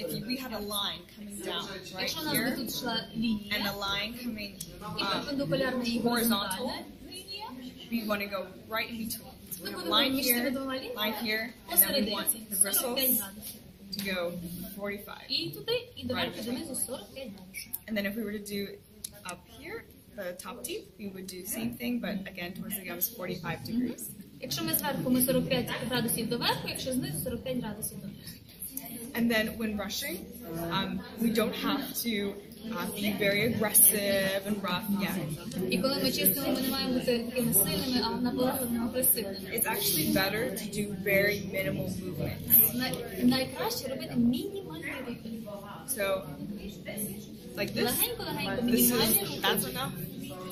if we had a line coming down right Якщо у нас here би тут йшла лінія, and a line coming і перпендикулярна їй горизонтальна horizontal, лінія, we want to go right in between. So we ми have будемо line між цими here, двома лініями line here, and then we want посерединці, the 45 bristles градусів. to go 45. І туди, і доверху донизу 45 градусів. And then if we were to do up here, the top teeth, we would do the same thing, but again towards the gums 45 degrees. Якщо ми зверху, ми 45 градусів доверху, якщо знизу 45 градусів донизу. And then when brushing, we don't have to be very aggressive and rough. Yeah. І коли ми чистимо, ми не маємо бути такими сильними, а наполегливими, агресивними. It's actually better to do very minimal movements. Найкраще робити мінімальні рухи. So, like this. Легенько-легенько, This мінімальні is, рухи. that's enough.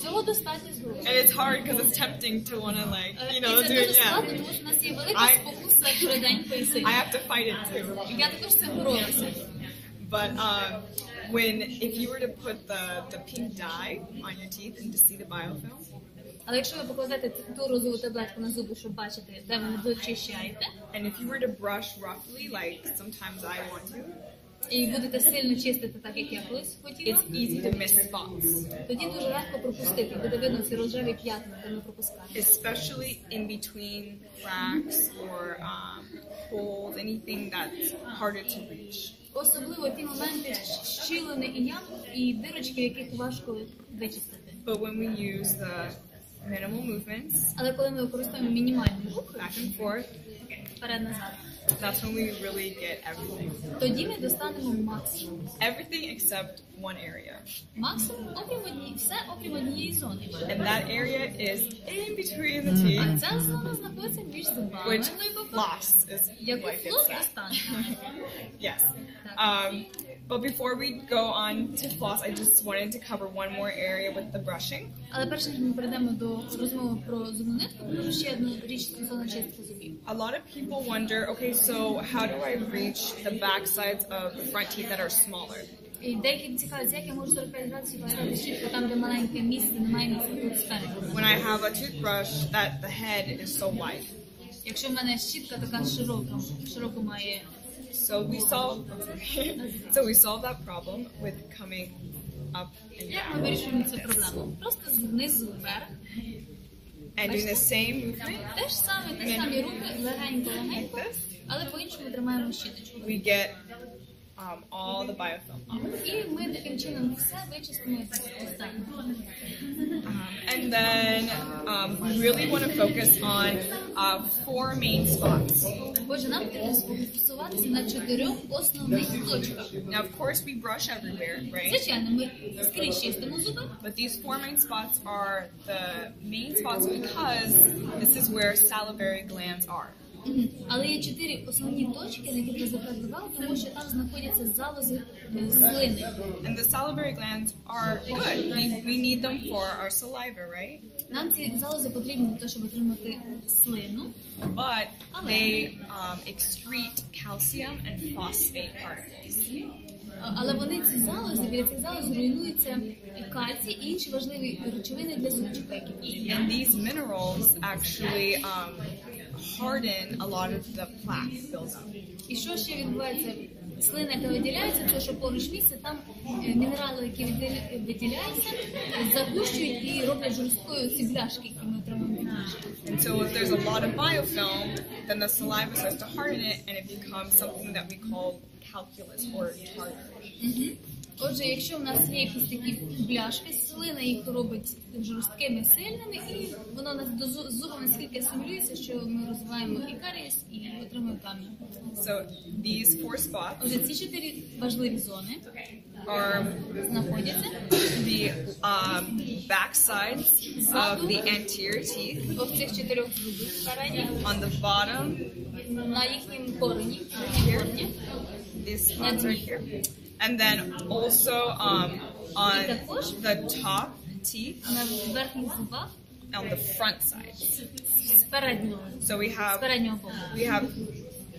Цього достатньо зробити. And it's hard because it's tempting to want to like, you know, І це do it. дуже складно, Yeah. тому що в нас є велика спокуса швиденько і сильно. I have to fight it too. Я також з цим боролася. But if you were to put the pink dye on your teeth and to see the biofilm, Але якщо ви покладете ту розову таблетку на зуби, щоб бачити, де ви дочищаєте, and if you were to brush roughly, like sometimes I want to, і будете сильно чистити, так як я колись хотіла, it's easy to miss spots, тоді дуже легко пропустити, буде видно ці рожеві п'ятна, де ми пропускаємо. especially in between cracks or holes, anything that's harder to reach. Особливо ті моменти щілини і ям, і дирочки, яких важко вичистити. But when we use the minimal movements, Але коли ми використовуємо мінімальні рухи, back and forth, вперед-назад, that's when we really get everything. тоді ми достанемо максимум. Everything except one area. Максимум, все окрім однієї зони. And that area is in between the А teeth, ця зона знаходиться між зубами. which floss is Яку like флос it's that. достане. Yes. But before we go on to floss, I just wanted to cover one more area with the brushing. Але перш ніж ми перейдемо до розмови про зубну нитку, покажу ще одну річ стосовно чистки зубів. A lot of people wonder, okay, so how do I reach the back sides of the front teeth that are smaller? І деякі цікавляться, як я можу 45 градусів поставити щітку там, де маленьке місце, немає місця тут спереду. When I have a toothbrush, that the head is so wide. Якщо в мене щітка така широко має. So we solve that problem with coming up and Як down ми вирішуємо цю проблему? Просто знизу вверх. and doing the same movement. Те ж саме, ті самі рухи, легенько-легенько, але по-іншому тримаємо щіточку. We get all the biofilm off. І ми таким чином все вичистимо і достанемо. And then we really want to focus on 4 main spots. Отже, нам потрібно сфокусуватися на 4 основних точках. Now, of course, we brush everywhere, right? Звичайно, ми скрізь чистимо зуби, But these 4 main spots are the main spots because this is where salivary glands are. але є 4 основні точки, на які треба звертати увагу, тому що там знаходяться залози слини. And the salivary glands are good. We need them for our saliva, right? Нам ці залози потрібні для того, щоб отримати слину, But they excrete calcium and phosphate particles. але вони ці залози, біля цих залозів руйнуються кальцій і інші важливі речовини для зубчика, які є. And these minerals actually harden a lot of the plaque buildup. І що ще відбувається? Слина, яка виділяється, то що поруч місце, там мінерали, які виділяються, загущують і роблять жорсткою ці бляшки, які ми отримуємо від їжі. And so if there's a lot of biofilm, then the saliva starts to harden it and it becomes something that we call calculus or tartar. Отже, якщо в нас є якісь такі бляшки, слина їх робить жорсткими, сильними, і воно нас до зуба наскільки асимілюється, що ми розвиваємо і карієс, і отримуємо камінь. So these 4 spots Отже, ці 4 важливі зони знаходяться the back sides of the anterior teeth в цих 4 зубів передніх, on the bottom. на їхнім корені, These spots right here. And then also on the top teeth на верхніх зубах, on the front sides. з переднього, So з переднього боку. we have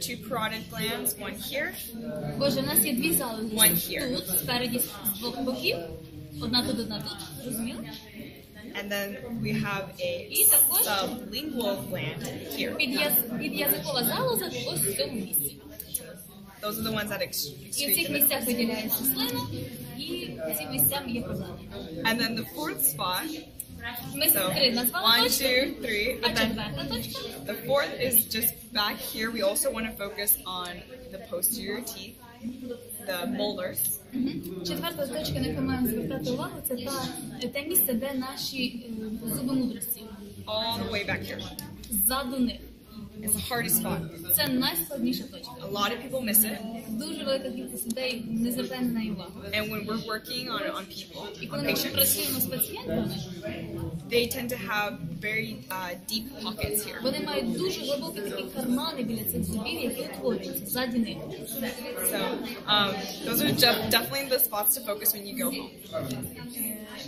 2 parotid glands, one here. Отже, у нас є 2 залози One here. тут, спереді, з двох боків, одна тут, зрозуміло? And then we have a sublingual gland here. Під'язикова залоза ось в цьому місці. those are the ones that І в цих excrete the місцях minerals. виділяється слина, і ці місця є проблеми. And then the fourth spot, Ми so три назвали 1, точки, 2, 3, а and then четверта точка. the fourth is just back here. We also want to focus on the posterior teeth, the molars. Четверта точка, на яку маємо звертати увагу, це те місце, де наші зуби мудрості. All the way back here. Ззаду них. It's the hardest spot. Це найскладніша точка. A lot of people miss it. Дуже велика кількість людей не звертає на неї увагу. And when we're working on people, І on коли ми patients, працюємо з пацієнтами, they tend to have very deep pockets here. вони мають дуже глибокі такі кармани біля цих зубів, які утворюються ззаді них. So those are definitely the spots to focus when you go home.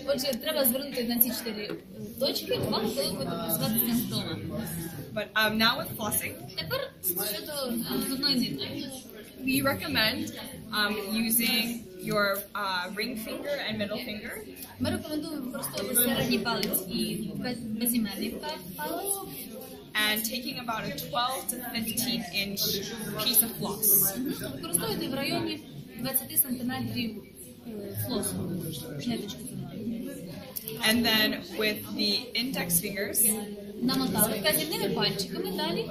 Отже, треба звернути на ці 4 точки увагу, коли ви будете працювати з ним вдома. But now with flossing, Тепер щодо зубної нитки. we recommend using your ring finger and middle finger. Ми рекомендуємо використовувати середній палець і безіменний палець. And taking about a 12 to 15 inch piece of floss. Використовуйте в районі 20 сантиметрів флосу, ниточку. And then with the index fingers, Намотали вказівними пальчиками далі.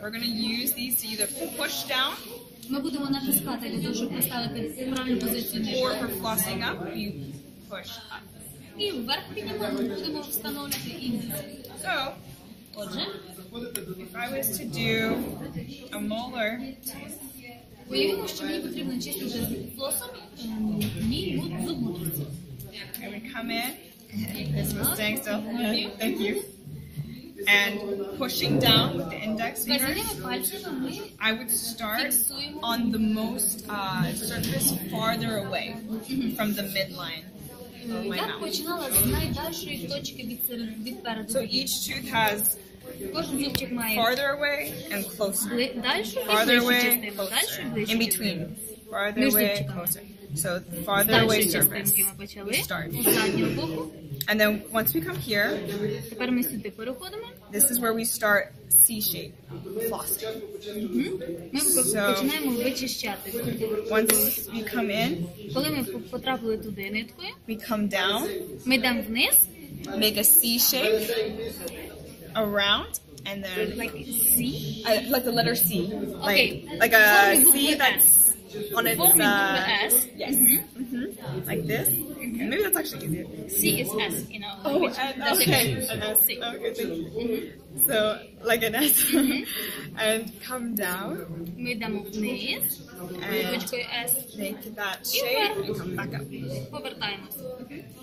we're going to use these to either push down Ми будемо натискати для того, щоб поставити правильну позицію or нижче. for flossing up, you push up. І вверх піднімати будемо встановлювати і вниз. So, Отже, if I was to do a molar, уявімо, що мені потрібно чистити флосом мій зуб мудрості. I would come in, this was staying still, thank you, and pushing down with the index finger, Вказівними пальцями ми I would start on the most surface farther away from the midline of my Я mouth. починала з найдальшої точки відпереду. So each tooth has Кожен зубчик має farther away and closer, дальшу і farther ближчу away, частину, дальшу і closer, ближчу in частину. between, farther Між away, зубчиками. closer. So farther Дальшої away surface. частинки ми почали, We start. з заднього боку. And then once we come here, Тепер ми сюди переходимо. this is where we start C-shape flossing. Ми So- починаємо вичищати. Once we come in, Коли ми потрапили туди ниткою, we come down, ми йдемо вниз, make a C-shape around, and then like C. like the letter C, Okay. like a Формі C букви that's on its Формі букви S. yes, like this. Maybe that's actually easier. C is S, you know. Oh, and, okay, an S. C. Okay, thank you. So like an S, and come down Ми йдемо вниз, точкою S, make that shape and come back up. повертаємося.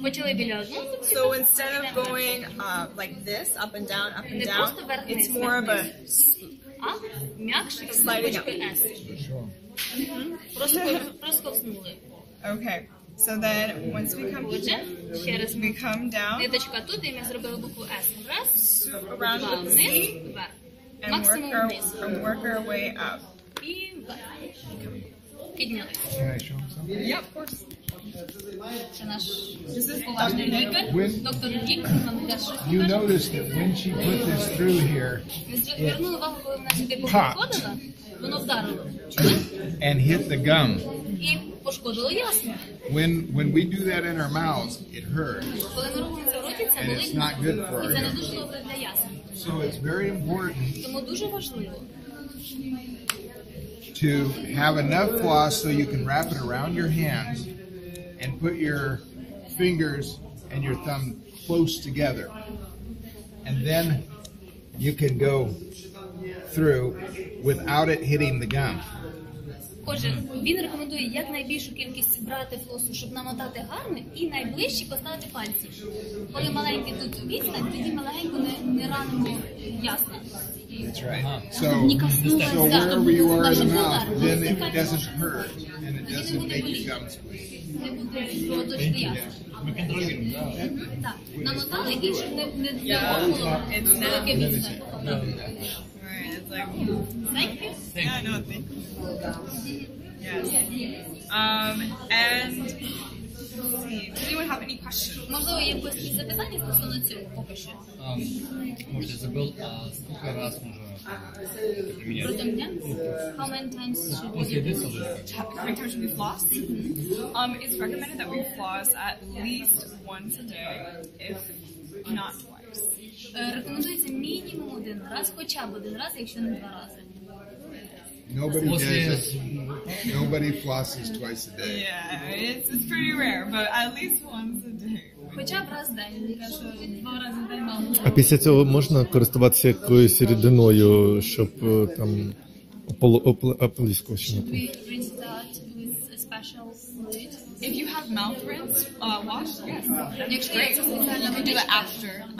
Почали біля одного зубчика. So instead of going like this, up and down, Не down, просто вверх-вниз, it's more of a А м'якше Sliding точкою up. S. Просто розковснули. okay. So then once we come Отже, ще раз ми we come down, ниточка тут, і ми зробили букву S. Раз, swoop around два, with the вниз, C, вверх. and Максимум вниз. work our way up. І вверх. Підняли. Can I show him something? Yeah, of course. Це наш This is поважний Dr. лікар, When- доктор Дік, нам теж щось You покаже. noticed that when she put this through here Ви звернули увагу, коли вона сюди Popped. походила, воно вдарило. Чули? and hit the gum, І пошкодило ясно. when we do that in our mouths, it hurts. Коли ми робимо це в роті, це And болить. it's not good for І це не you. дуже добре для ясен. So it's very important Тому дуже важливо to have enough floss so you can wrap it around your hands and put your fingers and your thumb close together. And then you can go through without it hitting the gum. Отже, він рекомендує якнайбільшу кількість брати флосу, щоб намотати гарно, і найближчі поставити пальці. Коли маленький тут відстань, тоді ми легенько не ранимо ясно. That's right. So wherever you are in the mouth, then it doesn't hurt and it doesn't make your gum squeeze. Не буде проточити ясно. Так, намотали і щоб не було велике відстань. Right, it's like, Thank you. yeah, no, thank you. Yes. And me. Does anyone have any questions? Можливо, є якісь запитання стосовно цього поки що? Может, я забыл, сколько раз нужно это применять? Протягом дня? How many times should we После do еды this? сразу? How many times should we floss? It's recommended that we floss at least once a day, if not twice. Рекомендується мінімум один раз, хоча б один раз, якщо не два рази. Nobody flosses twice a day. Yeah, it's pretty rare, but at least once a day. Хоча б раз в день. Я кажу, два рази в день мало. А після цього можна користуватися якоюсь рідиною, щоб там ополіскувачем? Should we rinse that with a special fluid? If you have mouth rinse, wash, yes. Якщо є це спеціальна You can do that водичка, after.